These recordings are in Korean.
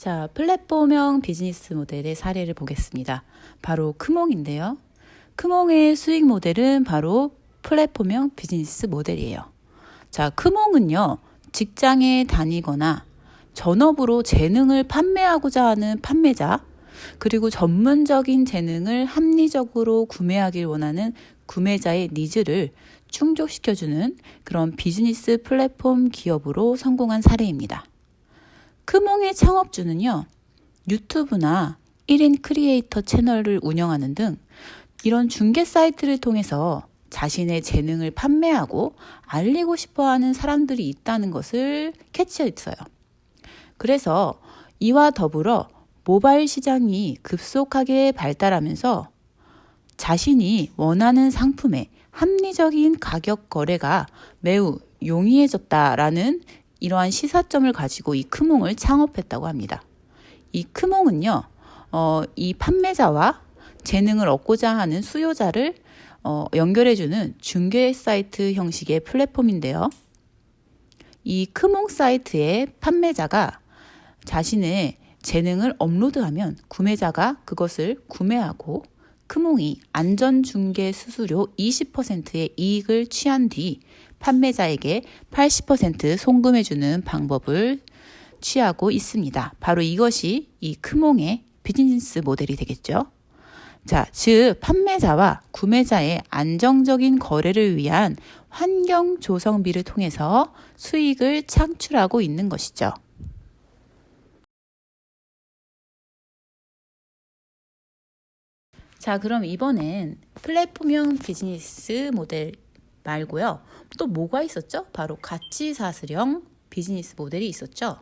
자, 플랫폼형 비즈니스 모델의 사례를 보겠습니다. 바로 크몽인데요. 크몽의 수익 모델은 바로 플랫폼형 비즈니스 모델이에요. 자, 크몽은요, 직장에 다니거나 전업으로 재능을 판매하고자 하는 판매자, 그리고 전문적인 재능을 합리적으로 구매하길 원하는 구매자의 니즈를 충족시켜주는 그런 비즈니스 플랫폼 기업으로 성공한 사례입니다. 크몽의 창업주는요, 유튜브나 1인 크리에이터 채널을 운영하는 등 이런 중개 사이트를 통해서 자신의 재능을 판매하고 알리고 싶어하는 사람들이 있다는 것을 캐치했어요. 그래서 이와 더불어 모바일 시장이 급속하게 발달하면서 자신이 원하는 상품의 합리적인 가격 거래가 매우 용이해졌다라는 이러한 시사점을 가지고 이 크몽을 창업했다고 합니다. 이 크몽은요, 이 판매자와 재능을 얻고자 하는 수요자를 연결해주는 중개 사이트 형식의 플랫폼인데요. 이 크몽 사이트에 판매자가 자신의 재능을 업로드하면 구매자가 그것을 구매하고 크몽이 안전중개 수수료 20%의 이익을 취한 뒤 판매자에게 80% 송금해주는 방법을 취하고 있습니다. 바로 이것이 이 크몽의 비즈니스 모델이 되겠죠. 자, 즉 판매자와 구매자의 안정적인 거래를 위한 환경 조성비를 통해서 수익을 창출하고 있는 것이죠. 자, 그럼 이번엔 플랫폼형 비즈니스 모델 말고요. 또 뭐가 있었죠? 바로 가치사슬형 비즈니스 모델이 있었죠.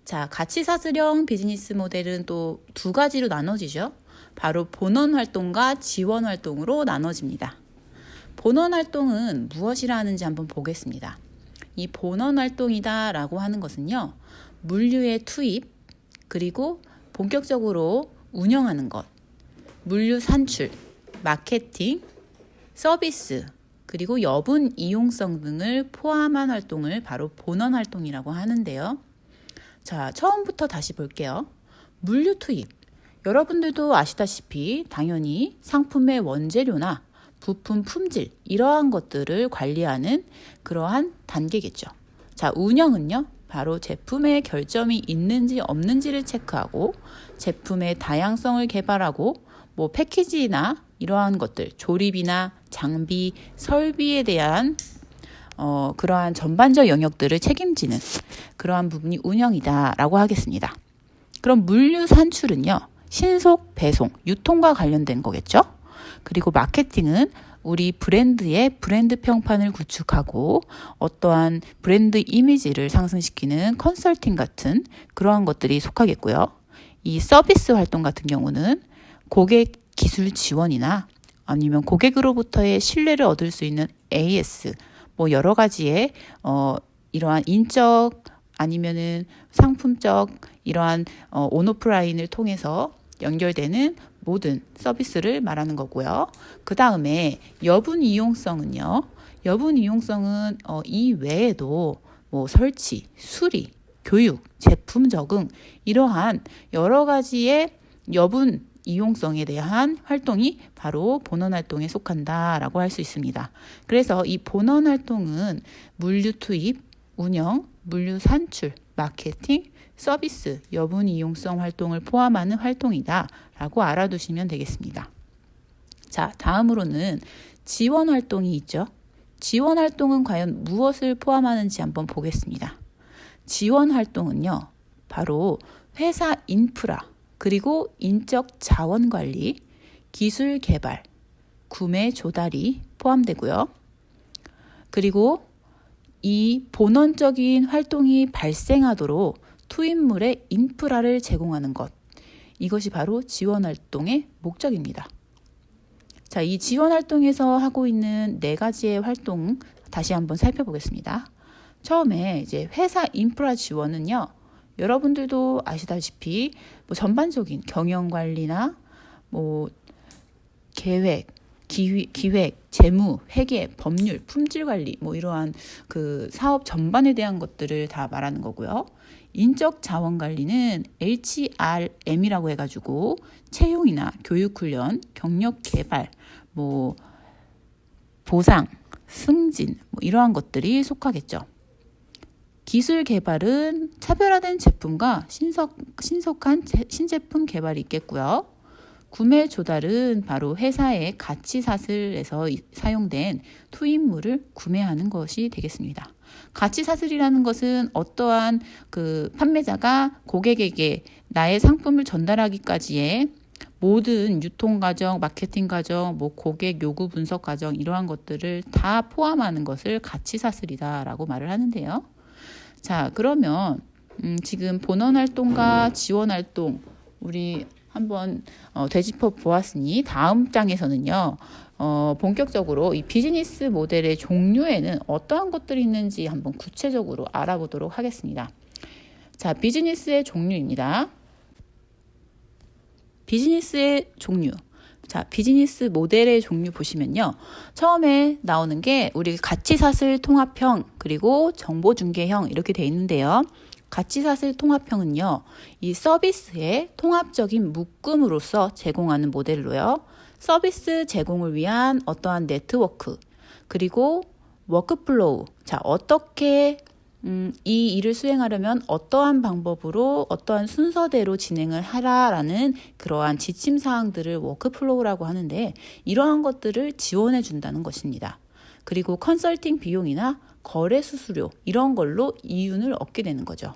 자, 가치사슬형 비즈니스 모델은 또 두 가지로 나눠지죠. 바로 본원 활동과 지원 활동으로 나눠집니다. 본원 활동은 무엇이라 하는지 한번 보겠습니다. 이 본원 활동이다라고 하는 것은요, 물류의 투입, 그리고 본격적으로 운영하는 것, 물류 산출, 마케팅, 서비스, 그리고 여분 이용성 등을 포함한 활동을 바로 본원 활동이라고 하는데요. 자, 처음부터 다시 볼게요. 물류 투입. 여러분들도 아시다시피 당연히 상품의 원재료나 부품 품질, 이러한 것들을 관리하는 그러한 단계겠죠. 자, 운영은요, 바로 제품의 결점이 있는지 없는지를 체크하고 제품의 다양성을 개발하고 뭐 패키지나 이러한 것들, 조립이나 장비, 설비에 대한 그러한 전반적 영역들을 책임지는 그러한 부분이 운영이다라고 하겠습니다. 그럼 물류 산출은요, 신속, 배송, 유통과 관련된 거겠죠. 그리고 마케팅은 우리 브랜드의 브랜드 평판을 구축하고 어떠한 브랜드 이미지를 상승시키는 컨설팅 같은 그러한 것들이 속하겠고요. 이 서비스 활동 같은 경우는 고객 기술 지원이나 아니면 고객으로부터의 신뢰를 얻을 수 있는 AS, 뭐 여러 가지의 이러한 인적 아니면은 상품적 이러한 온오프라인을 통해서 연결되는 모든 서비스를 말하는 거고요. 그 다음에 여분 이용성은요. 여분 이용성은 이 외에도 뭐 설치, 수리, 교육, 제품 적응 이러한 여러 가지의 여분 이용성에 대한 활동이 바로 본원 활동에 속한다라고 할 수 있습니다. 그래서 이 본원 활동은 물류 투입, 운영, 물류 산출, 마케팅, 서비스, 여분 이용성 활동을 포함하는 활동이다라고 알아두시면 되겠습니다. 자, 다음으로는 지원 활동이 있죠. 지원 활동은 과연 무엇을 포함하는지 한번 보겠습니다. 지원 활동은요, 바로 회사 인프라, 그리고 인적 자원 관리, 기술 개발, 구매 조달이 포함되고요. 그리고 이 본원적인 활동이 발생하도록 투입물의 인프라를 제공하는 것, 이것이 바로 지원 활동의 목적입니다. 자, 이 지원 활동에서 하고 있는 네 가지의 활동 다시 한번 살펴보겠습니다. 처음에 이제 회사 인프라 지원은요, 여러분들도 아시다시피 뭐 전반적인 경영 관리나 뭐 계획, 기획, 재무, 회계, 법률, 품질 관리 뭐 이러한 그 사업 전반에 대한 것들을 다 말하는 거고요. 인적 자원 관리는 HRM이라고 해가지고 채용이나 교육훈련, 경력 개발, 보상, 승진 이러한 것들이 속하겠죠. 기술 개발은 차별화된 제품과 신속한 신제품 개발이 있겠고요. 구매 조달은 바로 회사의 가치 사슬에서 사용된 투입물을 구매하는 것이 되겠습니다. 가치 사슬이라는 것은 어떠한 판매자가 고객에게 나의 상품을 전달하기까지의 모든 유통 과정, 마케팅 과정, 고객 요구 분석 과정 이러한 것들을 다 포함하는 것을 가치 사슬이다라고 말을 하는데요. 자, 그러면 지금 본원 활동과 지원 활동 우리 한번 되짚어 보았으니 다음 장에서는요. 본격적으로 이 비즈니스 모델의 종류에는 어떠한 것들이 있는지 한번 구체적으로 알아보도록 하겠습니다. 자, 비즈니스의 종류입니다. 비즈니스의 종류. 자, 비즈니스 모델의 종류 보시면요. 처음에 나오는 게 우리 가치사슬 통합형 그리고 정보중개형 이렇게 돼 있는데요. 가치사슬 통합형은요. 이 서비스의 통합적인 묶음으로써 제공하는 모델로요. 서비스 제공을 위한 어떠한 네트워크 그리고 워크플로우. 자, 어떻게 이 일을 수행하려면 어떠한 방법으로 어떠한 순서대로 진행을 하라라는 그러한 지침사항들을 워크플로우라고 하는데 이러한 것들을 지원해 준다는 것입니다. 그리고 컨설팅 비용이나 거래 수수료 이런 걸로 이윤을 얻게 되는 거죠.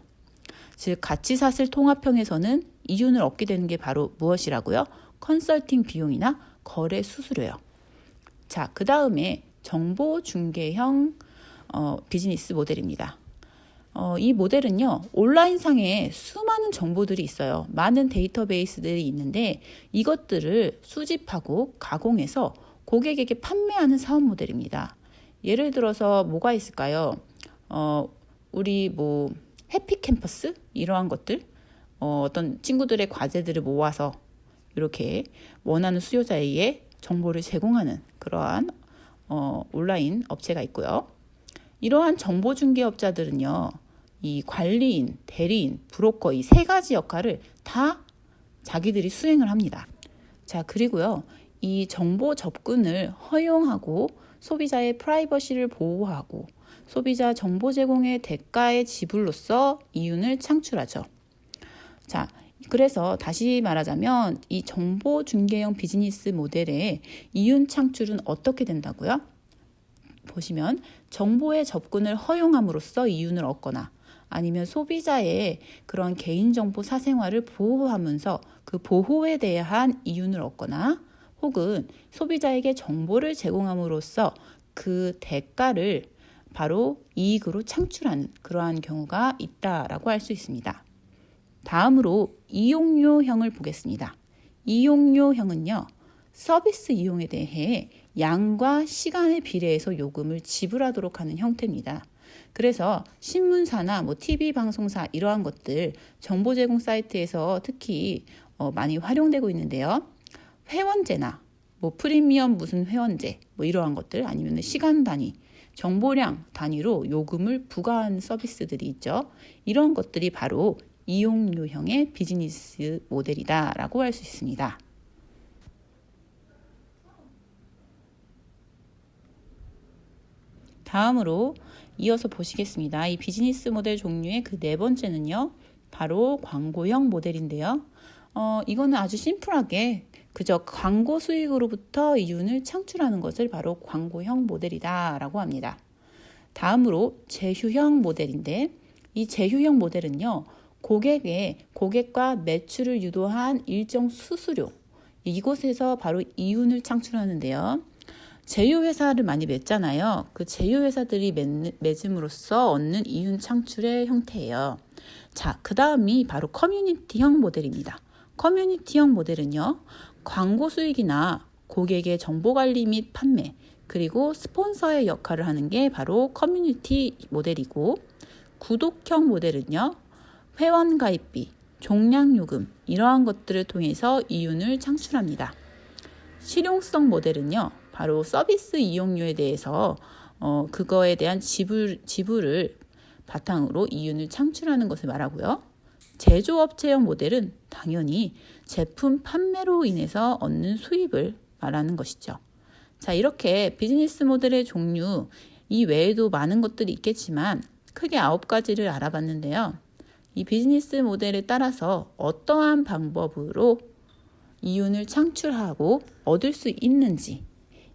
즉 가치사슬 통합형에서는 이윤을 얻게 되는 게 바로 무엇이라고요? 컨설팅 비용이나 거래 수수료요. 자, 그 다음에 정보중개형 비즈니스 모델입니다. 이 모델은요, 온라인상에 수많은 정보들이 있어요. 많은 데이터베이스들이 있는데 이것들을 수집하고 가공해서 고객에게 판매하는 사업 모델입니다. 예를 들어서 뭐가 있을까요? 우리 해피캠퍼스? 이러한 것들? 어떤 친구들의 과제들을 모아서 이렇게 원하는 수요자에게 정보를 제공하는 그러한 온라인 업체가 있고요. 이러한 정보중개업자들은요. 이 관리인, 대리인, 브로커 이 세 가지 역할을 다 자기들이 수행을 합니다. 자, 그리고요. 이 정보 접근을 허용하고 소비자의 프라이버시를 보호하고 소비자 정보 제공의 대가의 지불로서 이윤을 창출하죠. 자, 그래서 다시 말하자면 이 정보중개형 비즈니스 모델의 이윤 창출은 어떻게 된다고요? 보시면 정보의 접근을 허용함으로써 이윤을 얻거나 아니면 소비자의 그런 개인정보 사생활을 보호하면서 그 보호에 대한 이윤을 얻거나 혹은 소비자에게 정보를 제공함으로써 그 대가를 바로 이익으로 창출하는 그러한 경우가 있다라고 할 수 있습니다. 다음으로 이용료형을 보겠습니다. 이용료형은요. 서비스 이용에 대해 양과 시간에 비례해서 요금을 지불하도록 하는 형태입니다. 그래서 신문사나 TV 방송사 이러한 것들 정보 제공 사이트에서 특히 많이 활용되고 있는데요. 회원제나 프리미엄 무슨 회원제 이러한 것들 아니면 시간 단위, 정보량 단위로 요금을 부과하는 서비스들이 있죠. 이런 것들이 바로 이용료형의 비즈니스 모델이다라고 할 수 있습니다. 다음으로 이어서 보시겠습니다. 이 비즈니스 모델 종류의 그 네 번째는요. 바로 광고형 모델인데요. 이거는 아주 심플하게 그저 광고 수익으로부터 이윤을 창출하는 것을 바로 광고형 모델이다라고 합니다. 다음으로 제휴형 모델인데 이 제휴형 모델은요. 고객과 매출을 유도한 일정 수수료 이곳에서 바로 이윤을 창출하는데요. 제휴회사를 많이 맺잖아요. 그 제휴회사들이 맺음으로써 얻는 이윤 창출의 형태예요. 자, 그 다음이 바로 커뮤니티형 모델입니다. 커뮤니티형 모델은요. 광고 수익이나 고객의 정보관리 및 판매 그리고 스폰서의 역할을 하는 게 바로 커뮤니티 모델이고 구독형 모델은요. 회원 가입비, 종량요금 이러한 것들을 통해서 이윤을 창출합니다. 실용성 모델은요. 바로 서비스 이용료에 대해서 그거에 대한 지불을 바탕으로 이윤을 창출하는 것을 말하고요. 제조업체형 모델은 당연히 제품 판매로 인해서 얻는 수입을 말하는 것이죠. 자, 이렇게 비즈니스 모델의 종류 이외에도 많은 것들이 있겠지만 크게 9가지를 알아봤는데요. 이 비즈니스 모델에 따라서 어떠한 방법으로 이윤을 창출하고 얻을 수 있는지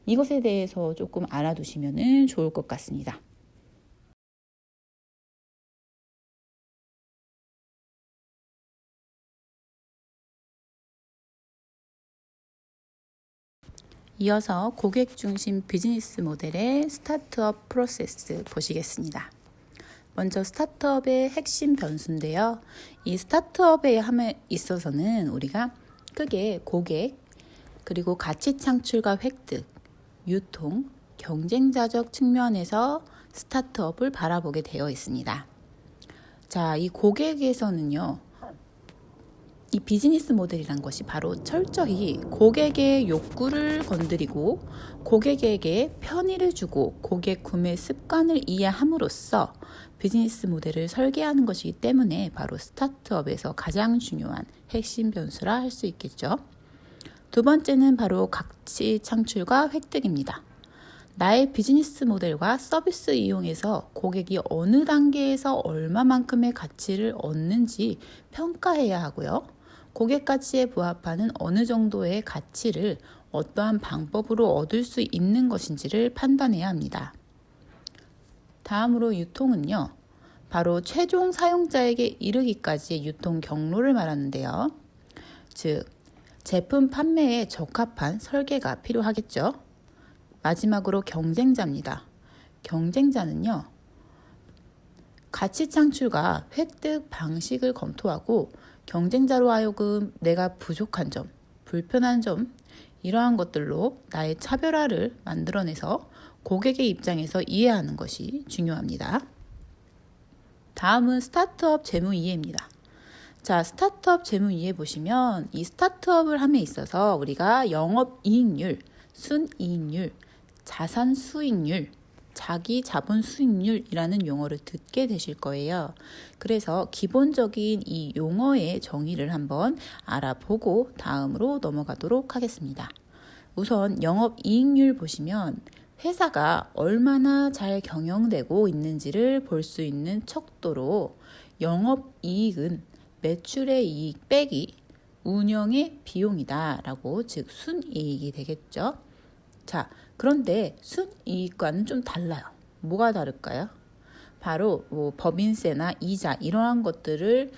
이것에 대해서 조금 알아두시면 좋을 것 같습니다. 이어서 고객 중심 비즈니스 모델의 스타트업 프로세스 보시겠습니다. 먼저 스타트업의 핵심 변수인데요. 이 스타트업에 함에 있어서는 우리가 크게 고객, 그리고 가치 창출과 획득, 유통, 경쟁자적 측면에서 스타트업을 바라보게 되어 있습니다. 자, 이 고객에서는요. 이 비즈니스 모델이란 것이 바로 철저히 고객의 욕구를 건드리고 고객에게 편의를 주고 고객 구매 습관을 이해함으로써 비즈니스 모델을 설계하는 것이기 때문에 바로 스타트업에서 가장 중요한 핵심 변수라 할 수 있겠죠. 두 번째는 바로 가치 창출과 획득입니다. 나의 비즈니스 모델과 서비스 이용해서 고객이 어느 단계에서 얼마만큼의 가치를 얻는지 평가해야 하고요. 고객 가치에 부합하는 어느 정도의 가치를 어떠한 방법으로 얻을 수 있는 것인지를 판단해야 합니다. 다음으로 유통은요. 바로 최종 사용자에게 이르기까지의 유통 경로를 말하는데요. 즉, 제품 판매에 적합한 설계가 필요하겠죠. 마지막으로 경쟁자입니다. 경쟁자는요. 가치 창출과 획득 방식을 검토하고 경쟁자로 하여금 내가 부족한 점, 불편한 점 이러한 것들로 나의 차별화를 만들어내서 고객의 입장에서 이해하는 것이 중요합니다. 다음은 스타트업 재무 이해입니다. 자, 스타트업 재무 이해 보시면 이 스타트업을 함에 있어서 우리가 영업이익률, 순이익률, 자산 수익률, 자기 자본 수익률이라는 용어를 듣게 되실 거예요. 그래서 기본적인 이 용어의 정의를 한번 알아보고 다음으로 넘어가도록 하겠습니다. 우선 영업이익률 보시면 회사가 얼마나 잘 경영되고 있는지를 볼 수 있는 척도로 영업이익은 매출의 이익 빼기 운영의 비용이다 라고 즉 순이익이 되겠죠. 자, 그런데 순이익과는 좀 달라요. 뭐가 다를까요? 바로 법인세나 이자 이러한 것들을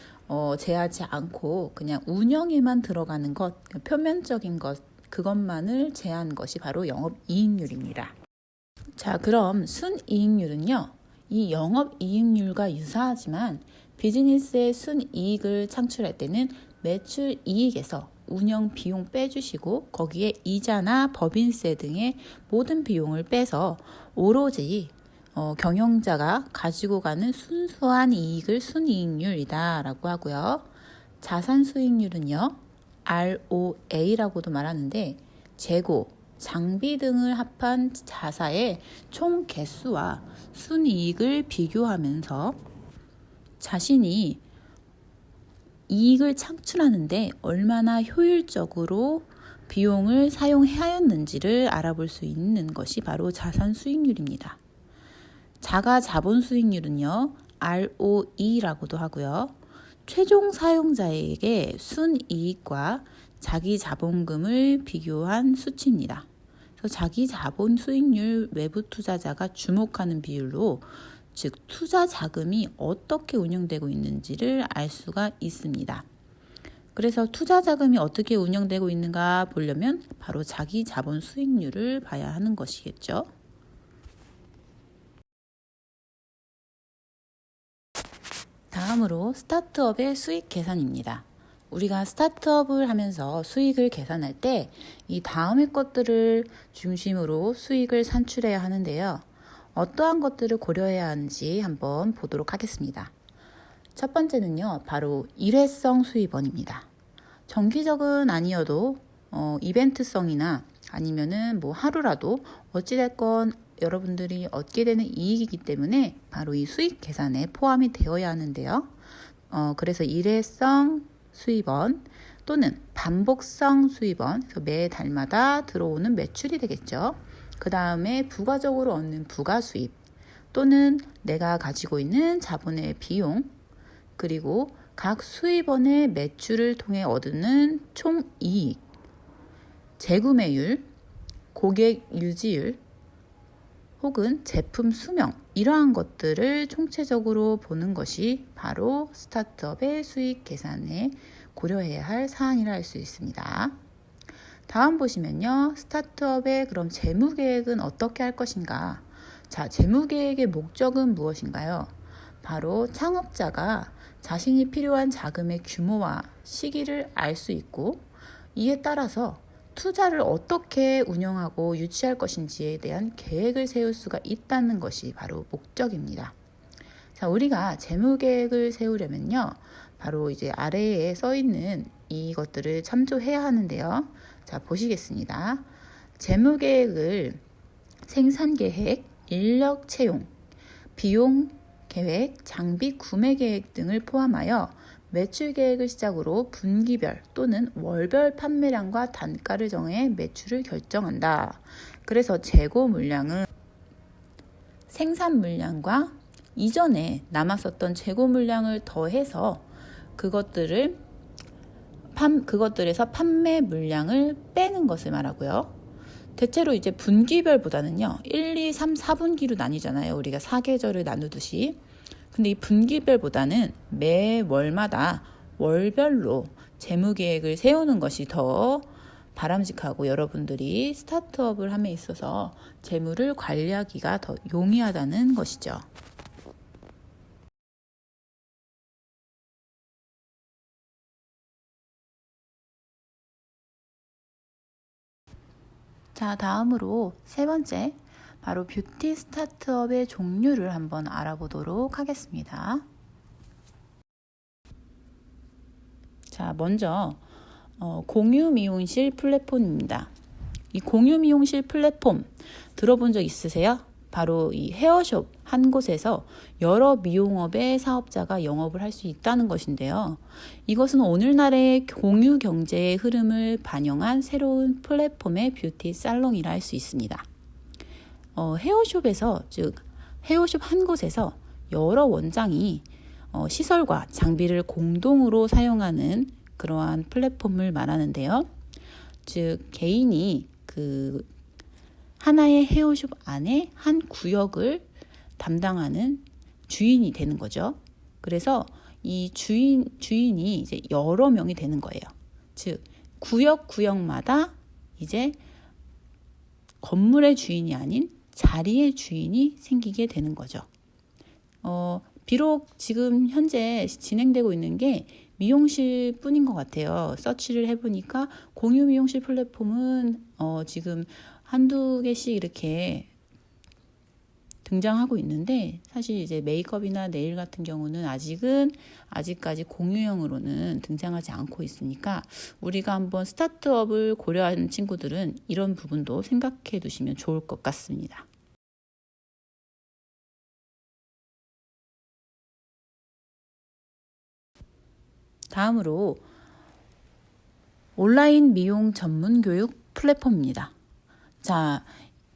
제하지 않고 그냥 운영에만 들어가는 것, 표면적인 것 그것만을 제한 것이 바로 영업이익률입니다. 자, 그럼 순이익률은요. 이 영업이익률과 유사하지만 비즈니스의 순이익을 창출할 때는 매출 이익에서 운영 비용 빼주시고 거기에 이자나 법인세 등의 모든 비용을 빼서 오로지 경영자가 가지고 가는 순수한 이익을 순이익률이다 라고 하고요. 자산 수익률은요. ROA라고도 말하는데 재고, 장비 등을 합한 자사의 총 개수와 순이익을 비교하면서 자신이 이익을 창출하는데 얼마나 효율적으로 비용을 사용하였는지를 알아볼 수 있는 것이 바로 자산 수익률입니다. 자가 자본 수익률은요, ROE라고도 하고요. 최종 사용자에게 순이익과 자기 자본금을 비교한 수치입니다. 그래서 자기 자본 수익률 외부 투자자가 주목하는 비율로 즉 투자 자금이 어떻게 운영되고 있는지를 알 수가 있습니다. 그래서 투자 자금이 어떻게 운영되고 있는가 보려면 바로 자기 자본 수익률을 봐야 하는 것이겠죠. 다음으로 스타트업의 수익 계산입니다. 우리가 스타트업을 하면서 수익을 계산할 때 이 다음의 것들을 중심으로 수익을 산출해야 하는데요. 어떠한 것들을 고려해야 하는지 한번 보도록 하겠습니다. 첫 번째는요, 바로 일회성 수입원입니다. 정기적은 아니어도 이벤트성이나 아니면은 하루라도 어찌됐건 여러분들이 얻게 되는 이익이기 때문에 바로 이 수익 계산에 포함이 되어야 하는데요. 그래서 일회성 수입원 또는 반복성 수입원, 그래서 매 달마다 들어오는 매출이 되겠죠. 그 다음에 부가적으로 얻는 부가 수입 또는 내가 가지고 있는 자본의 비용, 그리고 각 수입원의 매출을 통해 얻는 총이익, 재구매율, 고객 유지율, 혹은 제품 수명, 이러한 것들을 총체적으로 보는 것이 바로 스타트업의 수익 계산에 고려해야 할 사항이라 할 수 있습니다. 다음 보시면요. 스타트업의 그럼 재무계획은 어떻게 할 것인가? 자, 재무계획의 목적은 무엇인가요? 바로 창업자가 자신이 필요한 자금의 규모와 시기를 알 수 있고, 이에 따라서 투자를 어떻게 운영하고 유치할 것인지에 대한 계획을 세울 수가 있다는 것이 바로 목적입니다. 자, 우리가 재무계획을 세우려면요. 바로 이제 아래에 써 있는 이것들을 참조해야 하는데요. 자, 보시겠습니다. 재무계획을 생산계획, 인력 채용, 비용 계획, 장비 구매 계획 등을 포함하여 매출 계획을 시작으로 분기별 또는 월별 판매량과 단가를 정해 매출을 결정한다. 그래서 재고 물량은 생산 물량과 이전에 남았었던 재고 물량을 더해서 그것들에서 판매 물량을 빼는 것을 말하고요. 대체로 이제 분기별보다는요, 1, 2, 3, 4분기로 나뉘잖아요. 우리가 사계절을 나누듯이. 근데 이 분기별보다는 매 월마다 월별로 재무계획을 세우는 것이 더 바람직하고, 여러분들이 스타트업을 함에 있어서 재무를 관리하기가 더 용이하다는 것이죠. 자, 다음으로 세 번째, 바로 뷰티 스타트업의 종류를 한번 알아보도록 하겠습니다. 자, 먼저 공유 미용실 플랫폼입니다. 이 공유 미용실 플랫폼 들어본 적 있으세요? 바로 이 헤어숍 한 곳에서 여러 미용업의 사업자가 영업을 할 수 있다는 것인데요. 이것은 오늘날의 공유 경제의 흐름을 반영한 새로운 플랫폼의 뷰티 살롱이라 할 수 있습니다. 헤어숍에서, 즉 헤어숍 한 곳에서 여러 원장이 시설과 장비를 공동으로 사용하는 그러한 플랫폼을 말하는데요. 즉 개인이 그 하나의 헤어숍 안에 한 구역을 담당하는 주인이 되는 거죠. 그래서 이 주인이 이제 여러 명이 되는 거예요. 즉 구역마다 이제 건물의 주인이 아닌 자리의 주인이 생기게 되는 거죠. 비록 지금 현재 진행되고 있는 게 미용실 뿐인 것 같아요. 서치를 해보니까 공유 미용실 플랫폼은 지금 한두 개씩 이렇게 등장하고 있는데, 사실 이제 메이크업이나 네일 같은 경우는 아직까지 공유형으로는 등장하지 않고 있으니까, 우리가 한번 스타트업을 고려하는 친구들은 이런 부분도 생각해 두시면 좋을 것 같습니다. 다음으로 온라인 미용 전문 교육 플랫폼입니다. 자,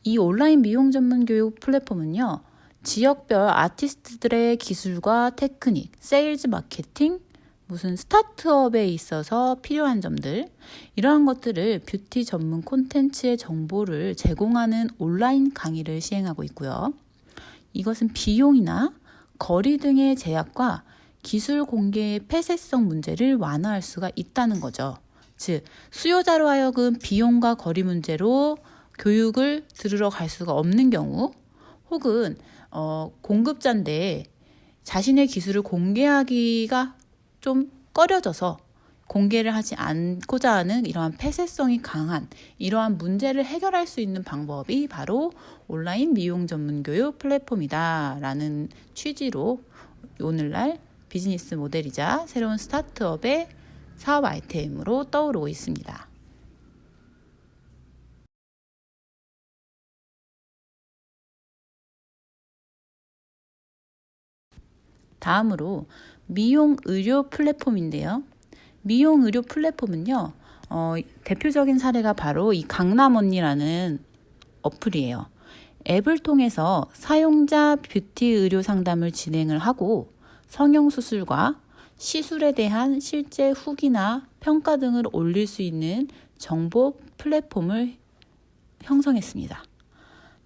이 온라인 미용 전문 교육 플랫폼은요, 지역별 아티스트들의 기술과 테크닉, 세일즈 마케팅, 무슨 스타트업에 있어서 필요한 점들, 이러한 것들을 뷰티 전문 콘텐츠의 정보를 제공하는 온라인 강의를 시행하고 있고요. 이것은 비용이나 거리 등의 제약과 기술 공개의 폐쇄성 문제를 완화할 수가 있다는 거죠. 즉, 수요자로 하여금 비용과 거리 문제로 교육을 들으러 갈 수가 없는 경우, 혹은 공급자인데 자신의 기술을 공개하기가 좀 꺼려져서 공개를 하지 않고자 하는 이러한 폐쇄성이 강한 이러한 문제를 해결할 수 있는 방법이 바로 온라인 미용 전문 교육 플랫폼이다 라는 취지로 오늘날 비즈니스 모델이자 새로운 스타트업의 사업 아이템으로 떠오르고 있습니다. 다음으로 미용 의료 플랫폼인데요. 미용 의료 플랫폼은요, 대표적인 사례가 바로 이 강남 언니라는 어플이에요. 앱을 통해서 사용자 뷰티 의료 상담을 진행을 하고 성형수술과 시술에 대한 실제 후기나 평가 등을 올릴 수 있는 정보 플랫폼을 형성했습니다.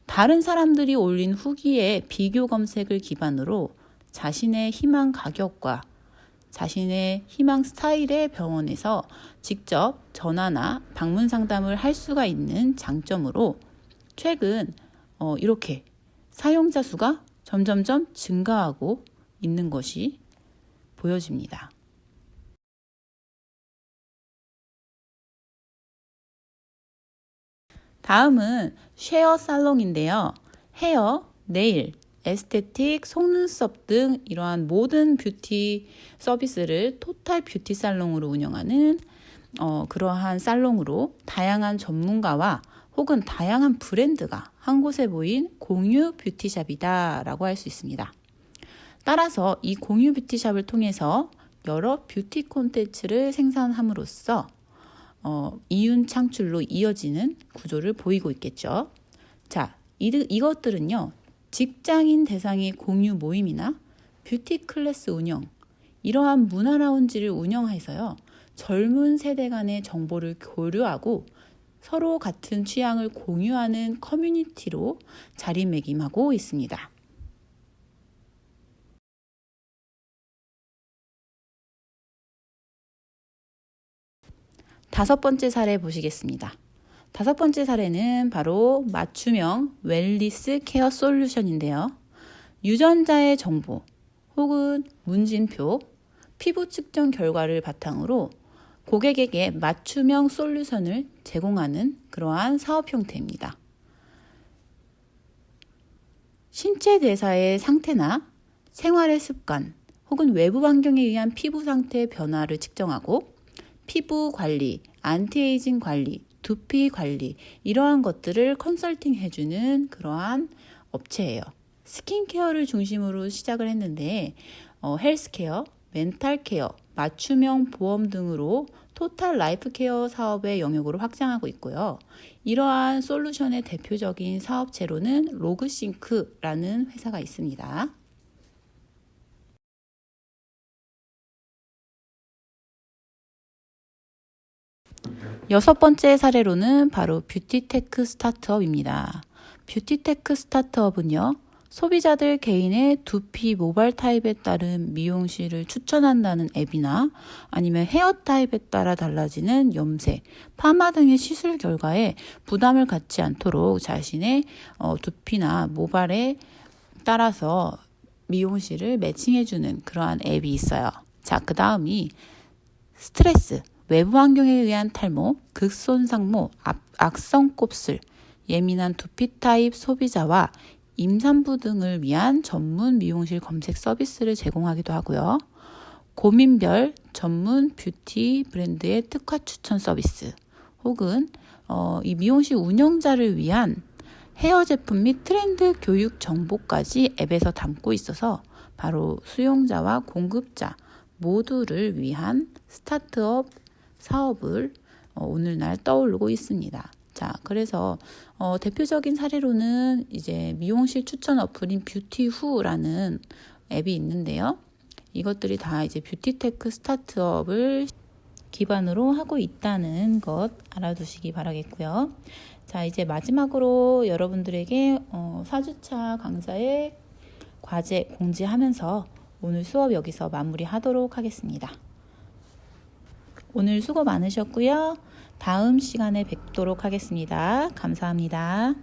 다른 사람들이 올린 후기의 비교 검색을 기반으로 자신의 희망 가격과 자신의 희망 스타일의 병원에서 직접 전화나 방문 상담을 할 수가 있는 장점으로 최근 이렇게 사용자 수가 점점점 증가하고 있는 것이 보여집니다. 다음은 쉐어 살롱인데요. 헤어, 네일, 에스테틱, 속눈썹 등 이러한 모든 뷰티 서비스를 토탈 뷰티 살롱으로 운영하는 그러한 살롱으로 다양한 전문가와 혹은 다양한 브랜드가 한 곳에 모인 공유 뷰티샵이다라고 할 수 있습니다. 따라서 이 공유 뷰티샵을 통해서 여러 뷰티 콘텐츠를 생산함으로써 이윤 창출로 이어지는 구조를 보이고 있겠죠. 자, 이것들은요, 직장인 대상의 공유 모임이나 뷰티 클래스 운영, 이러한 문화 라운지를 운영해서요, 젊은 세대 간의 정보를 교류하고 서로 같은 취향을 공유하는 커뮤니티로 자리매김하고 있습니다. 다섯 번째 사례 보시겠습니다. 다섯 번째 사례는 바로 맞춤형 웰니스 케어 솔루션인데요. 유전자의 정보 혹은 문진표, 피부 측정 결과를 바탕으로 고객에게 맞춤형 솔루션을 제공하는 그러한 사업 형태입니다. 신체 대사의 상태나 생활의 습관 혹은 외부 환경에 의한 피부 상태의 변화를 측정하고 피부 관리, 안티에이징 관리, 두피 관리 이러한 것들을 컨설팅 해주는 그러한 업체예요. 스킨케어를 중심으로 시작을 했는데 헬스케어, 멘탈케어, 맞춤형 보험 등으로 토탈 라이프 케어 사업의 영역으로 확장하고 있고요. 이러한 솔루션의 대표적인 사업체로는 로그싱크라는 회사가 있습니다. 여섯 번째 사례로는 바로 뷰티테크 스타트업입니다. 뷰티테크 스타트업은요, 소비자들 개인의 두피 모발 타입에 따른 미용실을 추천한다는 앱이나 아니면 헤어 타입에 따라 달라지는 염색, 파마 등의 시술 결과에 부담을 갖지 않도록 자신의 두피나 모발에 따라서 미용실을 매칭해주는 그러한 앱이 있어요. 자, 그 다음이 스트레스, 외부 환경에 의한 탈모, 극손상모, 악성 곱슬, 예민한 두피 타입 소비자와 임산부 등을 위한 전문 미용실 검색 서비스를 제공하기도 하고요. 고민별 전문 뷰티 브랜드의 특화 추천 서비스 혹은 이 미용실 운영자를 위한 헤어 제품 및 트렌드 교육 정보까지 앱에서 담고 있어서 바로 수용자와 공급자 모두를 위한 스타트업 사업을 오늘날 떠오르고 있습니다. 자, 그래서 대표적인 사례로는 이제 미용실 추천 어플인 뷰티후라는 앱이 있는데요. 이것들이 다 이제 뷰티테크 스타트업을 기반으로 하고 있다는 것 알아두시기 바라겠고요. 자, 이제 마지막으로 여러분들에게 4주차 강좌의 과제 공지하면서 오늘 수업 여기서 마무리하도록 하겠습니다. 오늘 수고 많으셨고요. 다음 시간에 뵙도록 하겠습니다. 감사합니다.